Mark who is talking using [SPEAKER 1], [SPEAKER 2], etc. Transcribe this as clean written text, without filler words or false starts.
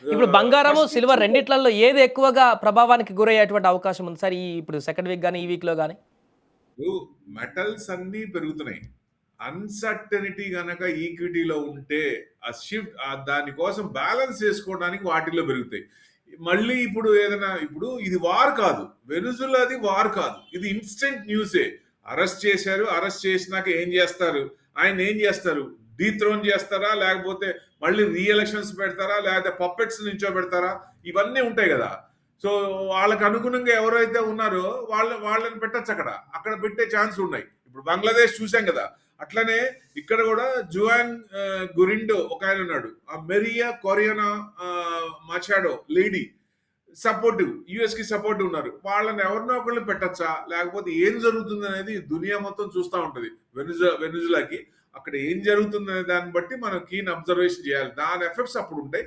[SPEAKER 1] ఇప్పుడు బంగారము,
[SPEAKER 2] first
[SPEAKER 1] silver రెండిట్లల్లో ఏది ఎక్కువగా ప్రభావానికి గురయ్యేటువంటి అవకాశం ఉంది సార్? ఇప్పుడు సెకండ్ వీక్ గాని, ఈ వీక్‌లో గాని?
[SPEAKER 2] మెటల్స్ అన్నీ పెరుగుతున్నాయి. అన్‌సర్టెనిటీ గనక ఈక్విటీలో ఉంటే ఆ షిఫ్ట్ దాని కోసం బ్యాలెన్స్ చేసుకోవడానికి వాటిల్లో పెరుగుతాయి. మళ్ళీ ఇప్పుడు ఏదైనా ఇప్పుడు ఇది వార్ కాదు. వెనిజులాది వార్ కాదు. ఇది ఇన్‌స్టంట్ న్యూసే. అరెస్ట్ చేశారు. అరెస్ట్ చేసినాక ఏం చేస్తారు? ఆయన్నేం చేస్తారు? డీథ్రోన్ చేస్తారా? లేకపోతే మళ్ళీ రీ ఎలక్షన్స్ పెడతారా? లేకపోతే పప్పెట్స్ నించోబెడతారా? ఇవన్నీ ఉంటాయి గదా! సో వాళ్ళకి అనుగుణంగా ఎవరైతే ఉన్నారో వాళ్ళని పెట్టచ్చు అక్కడ పెట్టే ఛాన్స్ ఉన్నాయి. ఇప్పుడు బంగ్లాదేశ్ చూసాం కదా. అట్లనే ఇక్కడ కూడా జువాన్ గురిండో ఒక ఆయన ఉన్నాడు. ఆ Maria Corina Machado lady supportive US కి సపోర్ట్ ఉన్నారు. వాళ్ళని ఎవరినో ఒకళ్ళు పెట్టచ్చా, లేకపోతే ఏం జరుగుతుంది అనేది దునియా మొత్తం చూస్తూ ఉంటది. వెనుజులాకి అక్కడ ఏం జరుగుతుంది అనే దాన్ని బట్టి మనం కీన్ అబ్జర్వేషన్ చేయాలి. దాని ఎఫెక్ట్స్ అప్పుడు ఉంటాయి.